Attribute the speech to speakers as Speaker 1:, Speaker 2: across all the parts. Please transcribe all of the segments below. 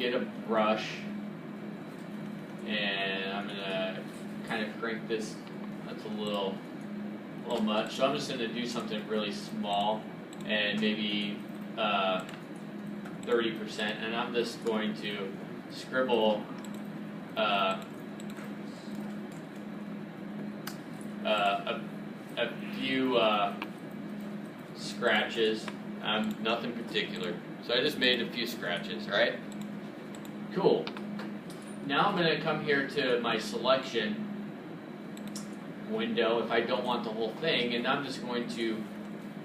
Speaker 1: get a brush, and I'm gonna kind of crank this. That's a little much. So I'm just gonna do something really small, and maybe 30%, and I'm just going to scribble a few scratches. Nothing particular. So I just made a few scratches, right? Cool. Now I'm going to come here to my selection window if I don't want the whole thing, and I'm just going to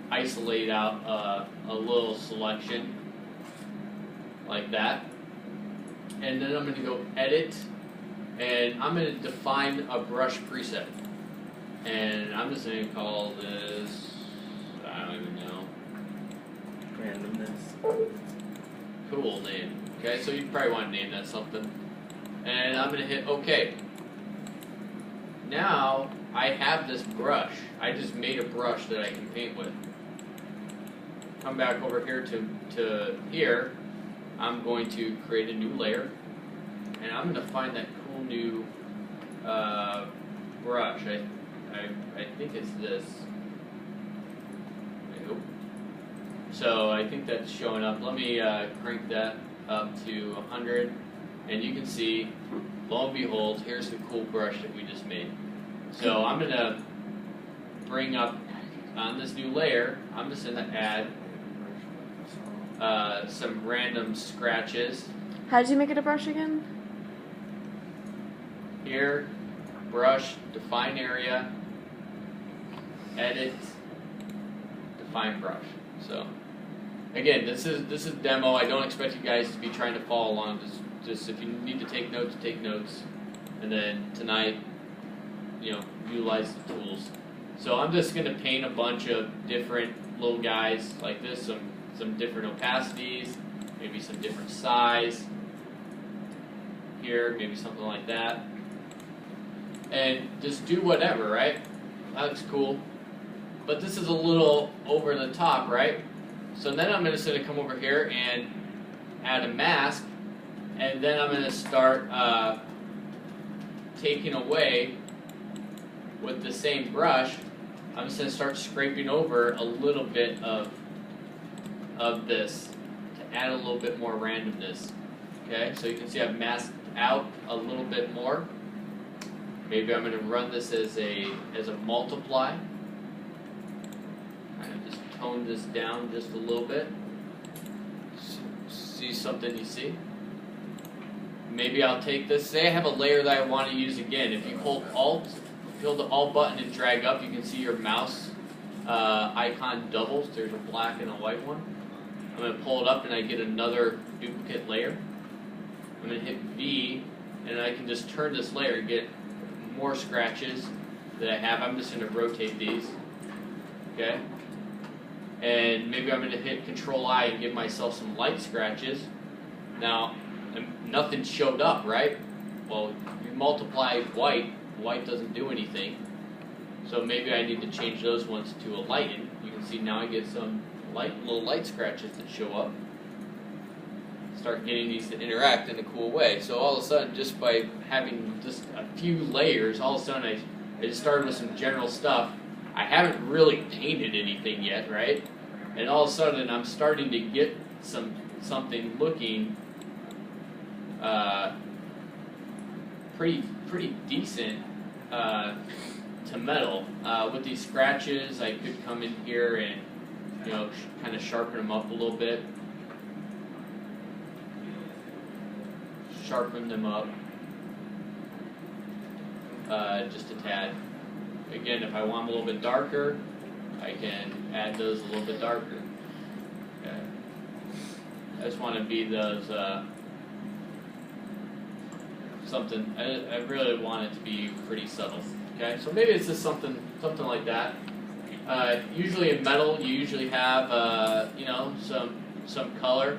Speaker 1: isolate out a little selection like that. And then I'm going to go edit, and I'm going to define a brush preset. And I'm just going to call this, I don't even know.
Speaker 2: Randomness.
Speaker 1: Cool name. Okay, so you probably want to name that something. And I'm going to hit OK. Now I have this brush. I just made a brush that I can paint with. Come back over here to here. I'm going to create a new layer. And I'm going to find that cool new brush. I think it's this. I hope. So I think that's showing up. Let me crank that up to 100, and you can see, lo and behold, here's the cool brush that we just made. So I'm going to bring up on this new layer, I'm just going to add some random scratches.
Speaker 3: How did you make it a brush again?
Speaker 1: Here, brush, define area, edit, define brush. So again, this is demo. I don't expect you guys to be trying to follow along. Just if you need to take notes, take notes. And then tonight, utilize the tools. So I'm just going to paint a bunch of different little guys like this, some different opacities, maybe some different size. Here, maybe something like that. And just do whatever, right? That looks cool. But this is a little over the top, right? So then I'm just going to come over here and add a mask, and then I'm going to start taking away with the same brush. I'm just going to start scraping over a little bit of this to add a little bit more randomness. Okay, so you can see I've masked out a little bit more. Maybe I'm going to run this as a multiply. Kind of just tone this down just a little bit. See something you see? Maybe I'll take this. Say I have a layer that I want to use again. If you hold Alt, if you hold the Alt button and drag up, you can see your mouse icon doubles. There's a black and a white one. I'm going to pull it up and I get another duplicate layer. I'm going to hit V, and I can just turn this layer and get more scratches that I have. I'm just going to rotate these. Okay? And maybe I'm going to hit Control-I and give myself some light scratches. Now, nothing showed up, right? Well, you multiply white, white doesn't do anything. So maybe I need to change those ones to a lighten. You can see now I get some little light scratches that show up. Start getting these to interact in a cool way. So all of a sudden, just by having just a few layers, all of a sudden I just started with some general stuff. I haven't really painted anything yet, right? And all of a sudden I'm starting to get something looking pretty decent to metal. With these scratches, I could come in here and kind of sharpen them up a little bit. Sharpen them up just a tad. Again, if I want them a little bit darker, I can add those a little bit darker. Okay. I just want to be those something. I really want it to be pretty subtle. Okay, so maybe it's just something like that. Usually in metal, you usually have some color.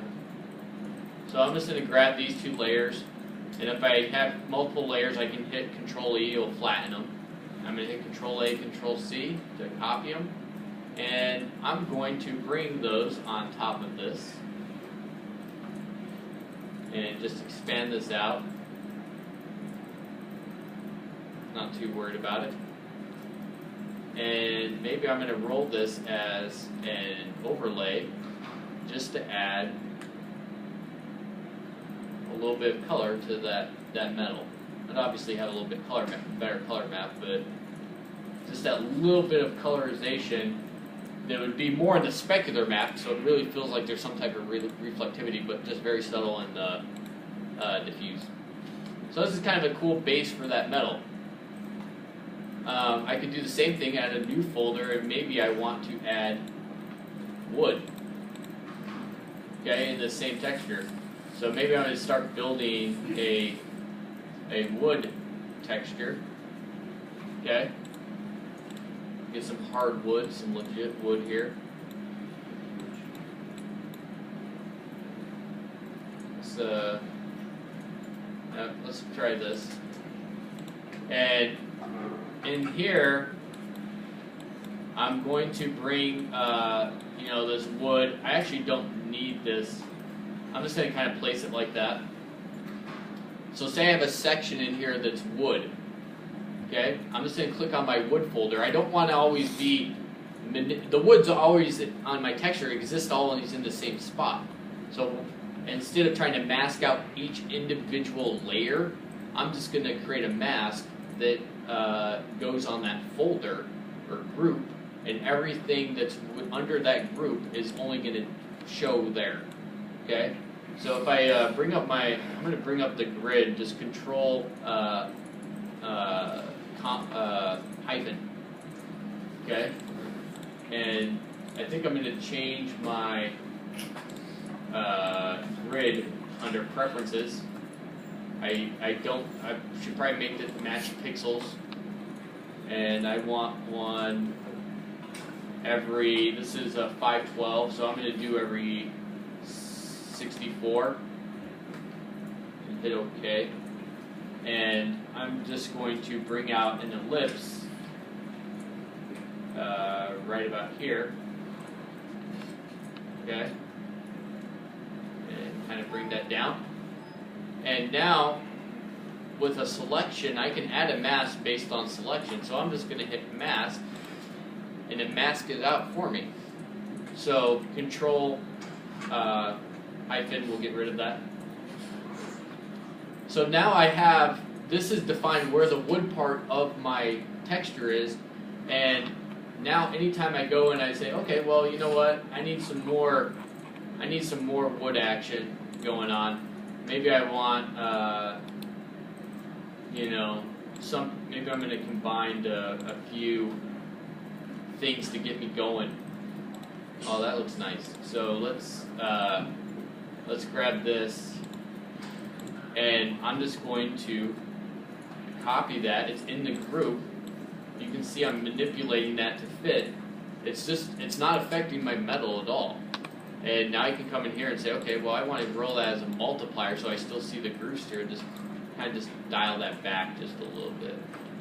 Speaker 1: So I'm just going to grab these two layers, and if I have multiple layers, I can hit Control-E, it'll flatten them. I'm going to hit Control-A, Control-C to copy them, and I'm going to bring those on top of this. and just expand this out. Not too worried about it. And maybe I'm going to roll this as an overlay just to add a little bit of color to that metal. I'd obviously have a little bit better color map, but just that little bit of colorization that would be more in the specular map, so it really feels like there's some type of reflectivity, but just very subtle and diffuse. So this is kind of a cool base for that metal. I could do the same thing, add a new folder, and maybe I want to add wood, okay, in the same texture. So maybe I'm going to start building a wood texture, okay. Get some hard wood, some legit wood here. Let's try this. And in here, I'm going to bring, this wood. I actually don't need this. I'm just going to kind of place it like that. So say I have a section in here that's wood. Okay, I'm just going to click on my wood folder. I don't want to always be, the woods always on my texture exist always in the same spot. So instead of trying to mask out each individual layer, I'm just going to create a mask that goes on that folder or group, and everything that's under that group is only going to show there. Okay, so if I bring up I'm going to bring up the grid, just control hyphen, okay, and I think I'm going to change my grid under preferences. I should probably make it match pixels, and I want one every, this is a 512, so I'm going to do every 64, and hit OK. And I'm just going to bring out an ellipse right about here, okay, and kind of bring that down. And now, with a selection, I can add a mask based on selection. So I'm just going to hit mask, and it masks it out for me. So control hyphen will get rid of that. So now I have, this is defined where the wood part of my texture is, and now anytime I go and I say, okay, well, you know what, I need some more wood action going on. Maybe I want, maybe I'm going to combine a few things to get me going. Oh, that looks nice. So let's grab this, and I'm just going to copy that. It's in the group. You can see I'm manipulating that to fit. It's not affecting my metal at all. And now I can come in here and say, okay, well, I want to roll that as a multiplier so I still see the grooves here. Just kind of just dial that back just a little bit.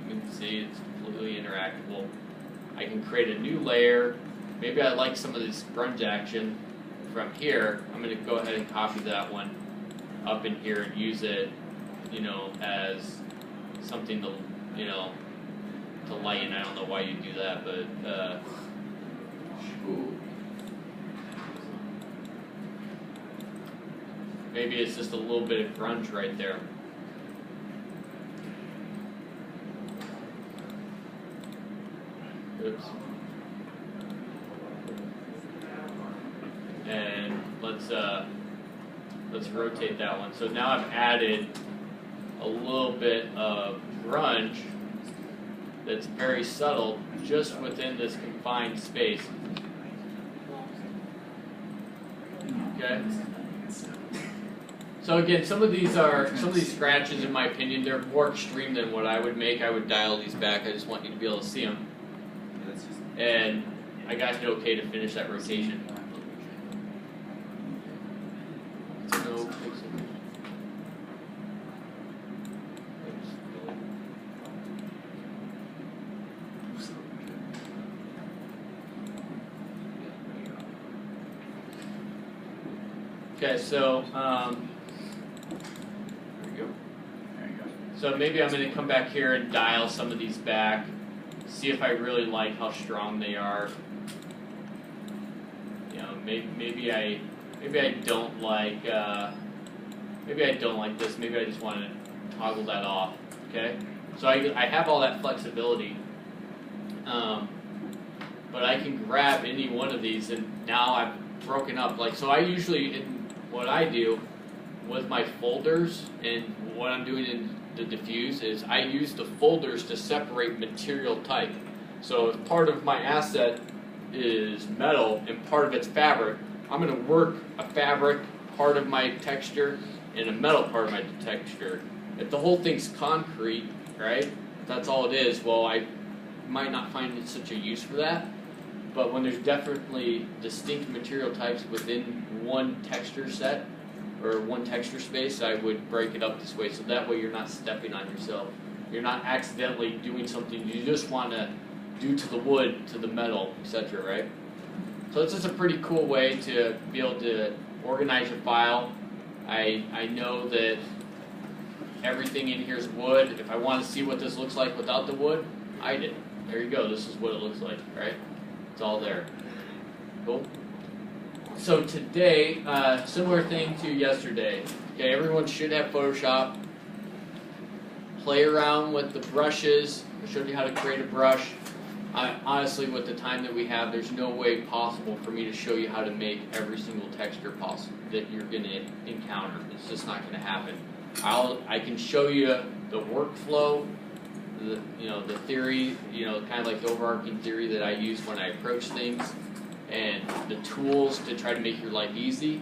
Speaker 1: You can see it's completely interactable. I can create a new layer. Maybe I like some of this grunge action from here. I'm going to go ahead and copy that one up in here and use it, as something to, to lighten. I don't know why you do that, but maybe it's just a little bit of grunge right there. Oops. And let's rotate that one. So now I've added a little bit of grunge that's very subtle just within this confined space. Okay. So again, some of these scratches, in my opinion, they're more extreme than what I would make. I would dial these back. I just want you to be able to see them. And I got it okay to finish that rotation. Okay, so So maybe I'm going to come back here and dial some of these back, see if I really like how strong they are. You know, maybe I don't like maybe I don't like this. Maybe I just want to toggle that off. Okay, so I have all that flexibility, but I can grab any one of these, and now I've broken up. Like, so I usually, in what I do with my folders and what I'm doing in the diffuse is I use the folders to separate material type. So if part of my asset is metal and part of it's fabric, I'm going to work a fabric part of my texture and a metal part of my texture. If the whole thing's concrete, right, if that's all it is, well, I might not find it such a use for that. But when there's definitely distinct material types within one texture set or one texture space, I would break it up this way, so that way you're not stepping on yourself. You're not accidentally doing something you just want to do to the wood, to the metal, etc., right? So it's just a pretty cool way to be able to organize your file. I know that everything in here is wood. If I want to see what this looks like without the wood, hide it. There you go. This is what it looks like, right? It's all there. Cool. So today, similar thing to yesterday. Okay, everyone should have Photoshop. Play around with the brushes. I showed you how to create a brush. Honestly, with the time that we have, there's no way possible for me to show you how to make every single texture possible that you're going to encounter. It's just not going to happen. I can show you the workflow, the theory, kind of like the overarching theory that I use when I approach things, and the tools to try to make your life easy.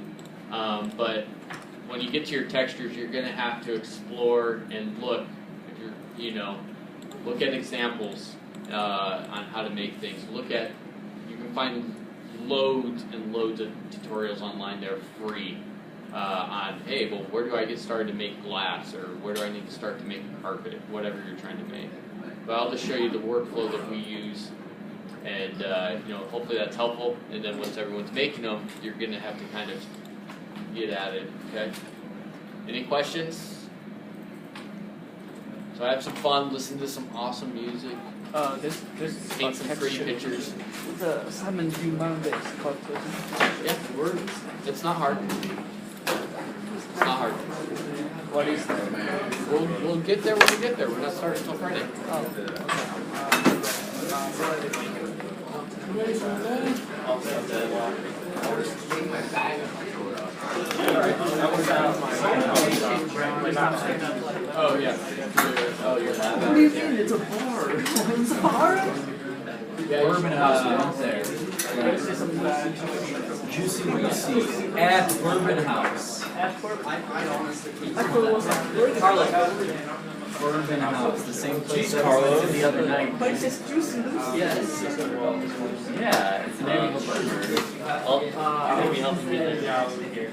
Speaker 1: But when you get to your textures, you're going to have to explore and look. If you're, look at examples on how to make things. You can find loads and loads of tutorials online that are free on, hey, well, where do I get started to make glass, or where do I need to start to make a carpet, whatever you're trying to make. But I'll just show you the workflow that we use, and hopefully that's helpful. And then once everyone's making them, you're going to have to kind of get at it. Okay. Any questions? So I have some fun, listen to some awesome music.
Speaker 2: This
Speaker 1: Paint some pretty pictures.
Speaker 2: The Simon Green Mondays called.
Speaker 1: Yeah, it's not hard. It's not hard.
Speaker 2: What is that?
Speaker 1: We'll get there when we get there. We're not starting until Friday. Oh yeah.
Speaker 2: What do you mean? It's a bar. It's a bar?
Speaker 1: Yeah,
Speaker 4: Bourbon House there. Juicy Lucy at Bourbon House.
Speaker 2: I thought it was
Speaker 4: Bourbon House, the same place
Speaker 2: Jeez,
Speaker 4: I went to the other night.
Speaker 2: But it's just Juicy Lucy.
Speaker 4: Yes. Yeah, it's the name of a burger.
Speaker 5: I'm going to be helping you here.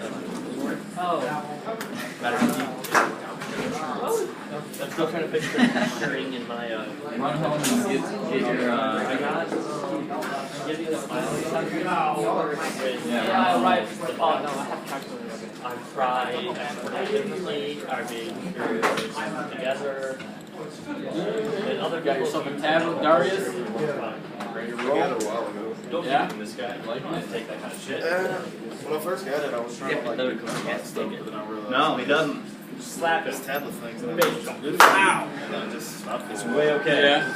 Speaker 5: I'm still trying to fix the string in my
Speaker 4: Run home and get your
Speaker 5: I got give you the smiley
Speaker 2: Yeah, right. Oh, no, I have calculated.
Speaker 5: I'm fried differently, are being together. And other
Speaker 1: Got yourself a tab with Darius?
Speaker 6: Ready to roll?
Speaker 5: Don't
Speaker 1: Yeah?
Speaker 5: give this guy. Like, I take that kind of shit.
Speaker 6: When I first got it, I was trying to
Speaker 5: Yeah,
Speaker 6: like stuff, but then I realized
Speaker 5: No, he doesn't. Slap
Speaker 6: this
Speaker 5: it.
Speaker 6: tablet things. And
Speaker 5: Bitch.
Speaker 6: Ow! And I just stopped.
Speaker 5: It's way okay.
Speaker 1: Yeah.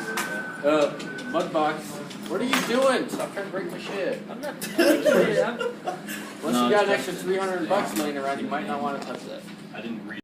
Speaker 1: Mudbox. What are you doing? Stop trying to break my shit.
Speaker 5: I'm not touching it.
Speaker 1: Once you got an extra $300 laying around, you might not want to touch that.
Speaker 5: I didn't read.